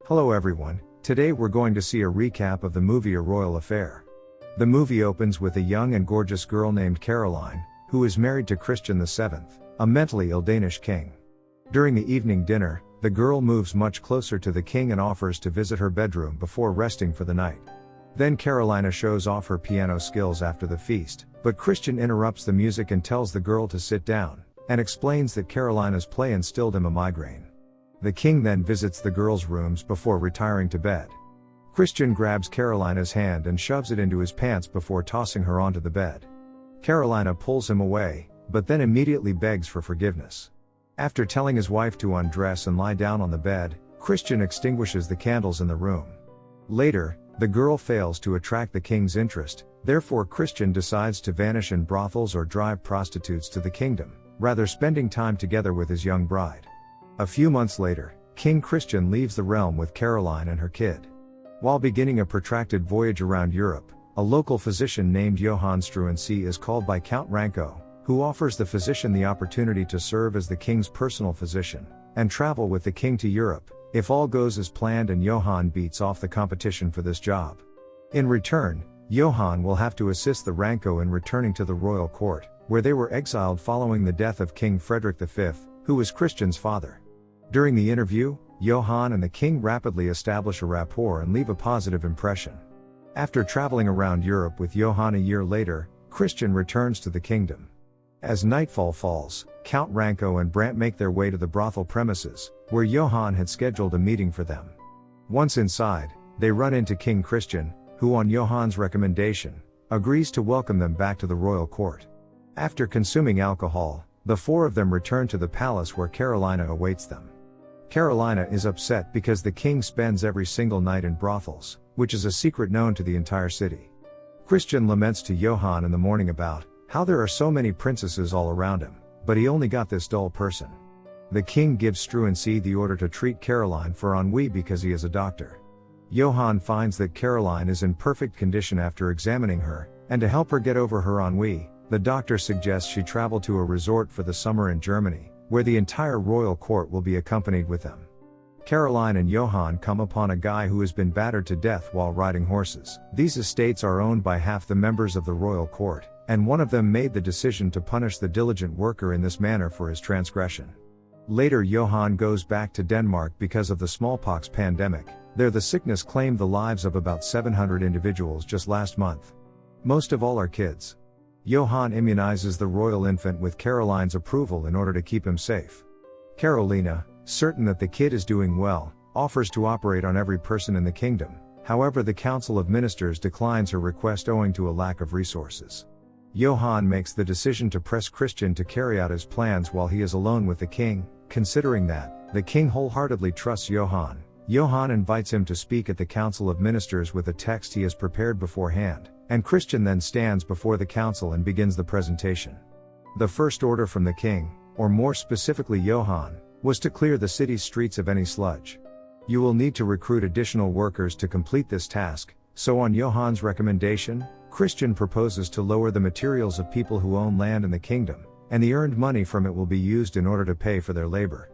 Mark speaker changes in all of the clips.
Speaker 1: Hello everyone, today we're going to see a recap of the movie A Royal Affair. The movie opens with a young and gorgeous girl named Caroline, who is married to Christian VII, a mentally ill Danish king. During the evening dinner, the girl moves much closer to the king and offers to visit her bedroom before resting for the night. Then Carolina shows off her piano skills after the feast, but Christian interrupts the music and tells the girl to sit down, and explains that Carolina's play instilled him a migraine. The king then visits the girls' rooms before retiring to bed. Christian grabs Carolina's hand and shoves it into his pants before tossing her onto the bed. Carolina pulls him away, but then immediately begs for forgiveness. After telling his wife to undress and lie down on the bed, Christian extinguishes the candles in the room. Later, the girl fails to attract the king's interest, therefore Christian decides to vanish in brothels or drive prostitutes to the kingdom, rather spending time together with his young bride. A few months later, King Christian leaves the realm with Caroline and her kid. While beginning a protracted voyage around Europe, a local physician named Johann Struensee is called by Count Ranko, who offers the physician the opportunity to serve as the king's personal physician, and travel with the king to Europe, if all goes as planned and Johann beats off the competition for this job. In return, Johann will have to assist the Ranko in returning to the royal court, where they were exiled following the death of King Frederick V, who was Christian's father. During the interview, Johann and the king rapidly establish a rapport and leave a positive impression. After traveling around Europe with Johann a year later, Christian returns to the kingdom. As nightfall falls, Count Ranko and Brandt make their way to the brothel premises, where Johann had scheduled a meeting for them. Once inside, they run into King Christian, who on Johann's recommendation, agrees to welcome them back to the royal court. After consuming alcohol, the four of them return to the palace where Carolina awaits them. Carolina is upset because the king spends every single night in brothels, which is a secret known to the entire city. Christian laments to Johann in the morning about how there are so many princesses all around him, but he only got this dull person. The king gives Struensee the order to treat Caroline for ennui because he is a doctor. Johann finds that Caroline is in perfect condition after examining her, and to help her get over her ennui, the doctor suggests she travel to a resort for the summer in Germany, where the entire royal court will be accompanied with them. Caroline and Johann come upon a guy who has been battered to death while riding horses. These estates are owned by half the members of the royal court, and one of them made the decision to punish the diligent worker in this manner for his transgression. Later Johann goes back to Denmark because of the smallpox pandemic. There the sickness claimed the lives of about 700 individuals just last month. Most of all are kids. Johann immunizes the royal infant with Caroline's approval in order to keep him safe. Carolina, certain that the kid is doing well, offers to operate on every person in the kingdom. However, the Council of Ministers declines her request owing to a lack of resources. Johann makes the decision to press Christian to carry out his plans while he is alone with the king. Considering that the king wholeheartedly trusts Johann, Johann invites him to speak at the Council of Ministers with a text he has prepared beforehand, and Christian then stands before the council and begins the presentation. The first order from the king, or more specifically Johann, was to clear the city's streets of any sludge. You will need to recruit additional workers to complete this task, so on Johann's recommendation, Christian proposes to lower the materials of people who own land in the kingdom, and the earned money from it will be used in order to pay for their labor.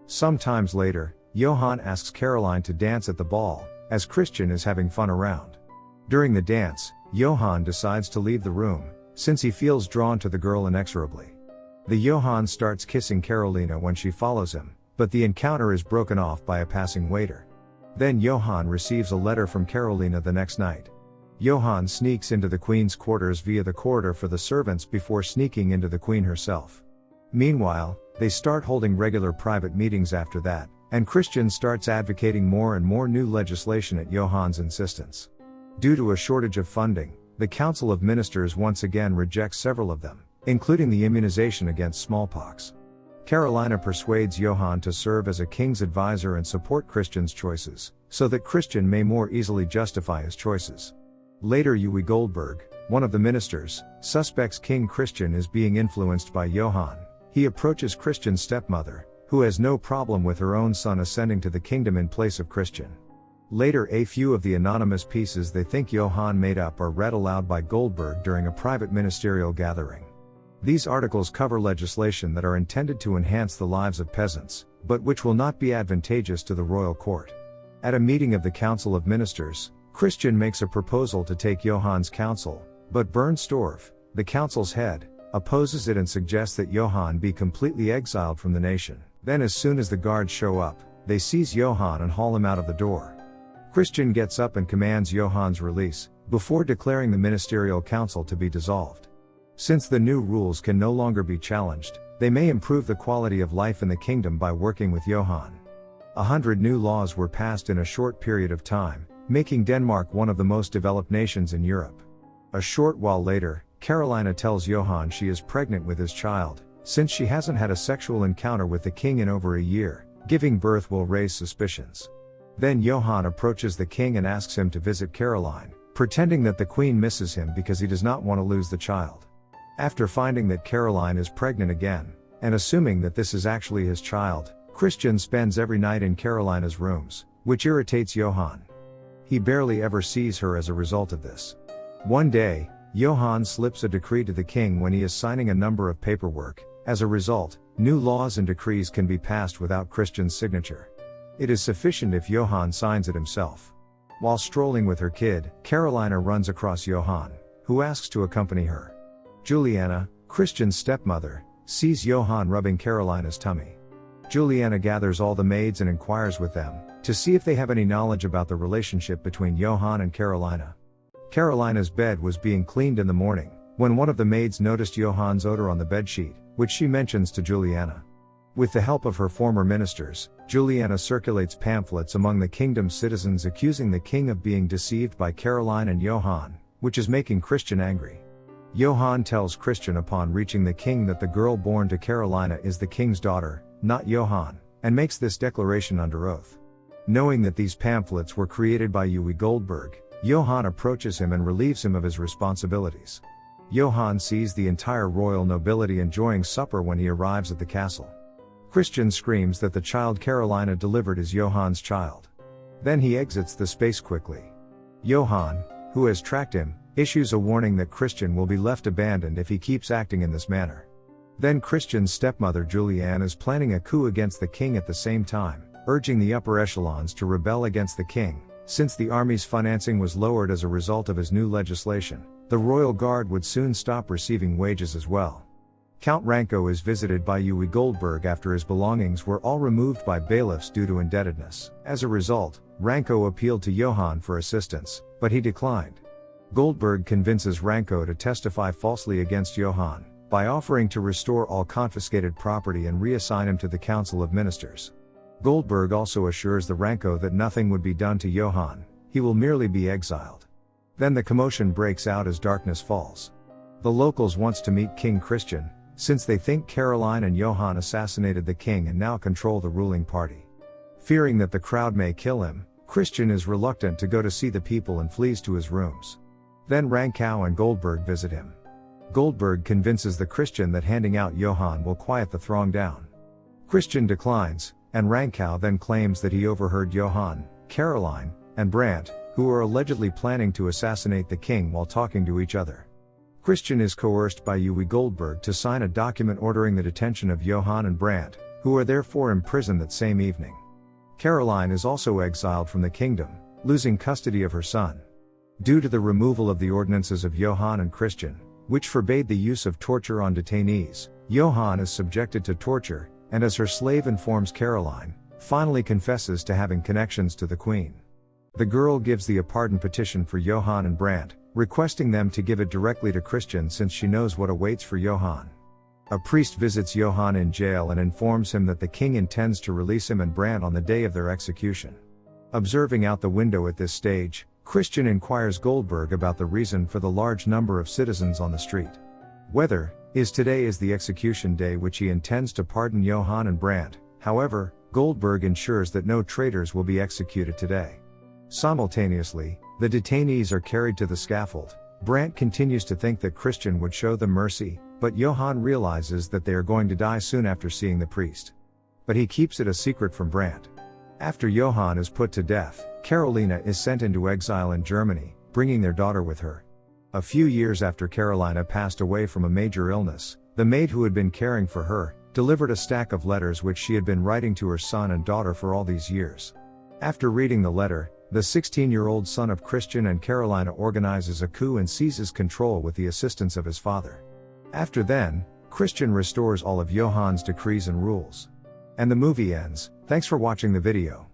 Speaker 1: Sometimes later, Johann asks Caroline to dance at the ball, as Christian is having fun around. During the dance, Johann decides to leave the room, since he feels drawn to the girl inexorably. The Johann starts kissing Carolina when she follows him, but the encounter is broken off by a passing waiter. Then Johann receives a letter from Carolina the next night. Johann sneaks into the queen's quarters via the corridor for the servants before sneaking into the queen herself. Meanwhile, they start holding regular private meetings after that, and Christian starts advocating more and more new legislation at Johann's insistence. Due to a shortage of funding, the Council of Ministers once again rejects several of them, including the immunization against smallpox. Carolina persuades Johann to serve as a king's advisor and support Christian's choices, so that Christian may more easily justify his choices. Later Uwe Goldberg, one of the ministers, suspects King Christian is being influenced by Johann. He approaches Christian's stepmother, who has no problem with her own son ascending to the kingdom in place of Christian. Later a few of the anonymous pieces they think Johann made up are read aloud by Goldberg during a private ministerial gathering. These articles cover legislation that are intended to enhance the lives of peasants, but which will not be advantageous to the royal court. At a meeting of the Council of Ministers, Christian makes a proposal to take Johann's counsel, but Bernstorff, the council's head, opposes it and suggests that Johann be completely exiled from the nation. Then as soon as the guards show up, they seize Johann and haul him out of the door. Christian gets up and commands Johann's release, before declaring the ministerial council to be dissolved. Since the new rules can no longer be challenged, they may improve the quality of life in the kingdom by working with Johann. 100 new laws were passed in a short period of time, making Denmark one of the most developed nations in Europe. A short while later, Carolina tells Johann she is pregnant with his child, since she hasn't had a sexual encounter with the king in over a year. Giving birth will raise suspicions. Then Johann approaches the king and asks him to visit Caroline, pretending that the queen misses him because he does not want to lose the child. After finding that Caroline is pregnant again, and assuming that this is actually his child, Christian spends every night in Carolina's rooms, which irritates Johann. He barely ever sees her as a result of this. One day, Johann slips a decree to the king when he is signing a number of paperwork. As a result, new laws and decrees can be passed without Christian's signature. It is sufficient if Johann signs it himself. While strolling with her kid, Carolina runs across Johann, who asks to accompany her. Juliana, Christian's stepmother, sees Johann rubbing Carolina's tummy. Juliana gathers all the maids and inquires with them, to see if they have any knowledge about the relationship between Johann and Carolina. Carolina's bed was being cleaned in the morning, when one of the maids noticed Johann's odor on the bedsheet, which she mentions to Juliana. With the help of her former ministers, Juliana circulates pamphlets among the kingdom's citizens accusing the king of being deceived by Caroline and Johann, which is making Christian angry. Johann tells Christian upon reaching the king that the girl born to Carolina is the king's daughter, not Johann, and makes this declaration under oath. Knowing that these pamphlets were created by Uwe Goldberg, Johann approaches him and relieves him of his responsibilities. Johann sees the entire royal nobility enjoying supper when he arrives at the castle. Christian screams that the child Carolina delivered is Johann's child. Then he exits the space quickly. Johann, who has tracked him, issues a warning that Christian will be left abandoned if he keeps acting in this manner. Then Christian's stepmother Juliane is planning a coup against the king at the same time, urging the upper echelons to rebel against the king. Since the army's financing was lowered as a result of his new legislation, the royal guard would soon stop receiving wages as well. Count Ranko is visited by Uwe Goldberg after his belongings were all removed by bailiffs due to indebtedness. As a result, Ranko appealed to Johann for assistance, but he declined. Goldberg convinces Ranko to testify falsely against Johann, by offering to restore all confiscated property and reassign him to the Council of Ministers. Goldberg also assures the Ranko that nothing would be done to Johann, he will merely be exiled. Then the commotion breaks out as darkness falls. The locals wants to meet King Christian, since they think Caroline and Johann assassinated the king and now control the ruling party. Fearing that the crowd may kill him, Christian is reluctant to go to see the people and flees to his rooms. Then Ranko and Goldberg visit him. Goldberg convinces the Christian that handing out Johann will quiet the throng down. Christian declines, and Ranko then claims that he overheard Johann, Caroline, and Brandt, who are allegedly planning to assassinate the king while talking to each other. Christian is coerced by Uwe Goldberg to sign a document ordering the detention of Johann and Brandt, who are therefore imprisoned that same evening. Caroline is also exiled from the kingdom, losing custody of her son. Due to the removal of the ordinances of Johann and Christian, which forbade the use of torture on detainees, Johann is subjected to torture, and as her slave informs Caroline, finally confesses to having connections to the queen. The girl gives the pardon petition for Johann and Brandt, requesting them to give it directly to Christian since she knows what awaits for Johann. A priest visits Johann in jail and informs him that the king intends to release him and Brandt on the day of their execution. Observing out the window at this stage, Christian inquires Goldberg about the reason for the large number of citizens on the street. Whether today is the execution day which he intends to pardon Johann and Brandt. However, Goldberg ensures that no traitors will be executed today. Simultaneously, the detainees are carried to the scaffold. Brandt continues to think that Christian would show them mercy, but Johann realizes that they are going to die soon after seeing the priest. But he keeps it a secret from Brandt. After Johann is put to death, Carolina is sent into exile in Germany, bringing their daughter with her. A few years after Carolina passed away from a major illness, the maid who had been caring for her, delivered a stack of letters which she had been writing to her son and daughter for all these years. After reading the letter, the 16-year-old son of Christian and Carolina organizes a coup and seizes control with the assistance of his father. After then, Christian restores all of Johann's decrees and rules. And the movie ends. Thanks for watching the video.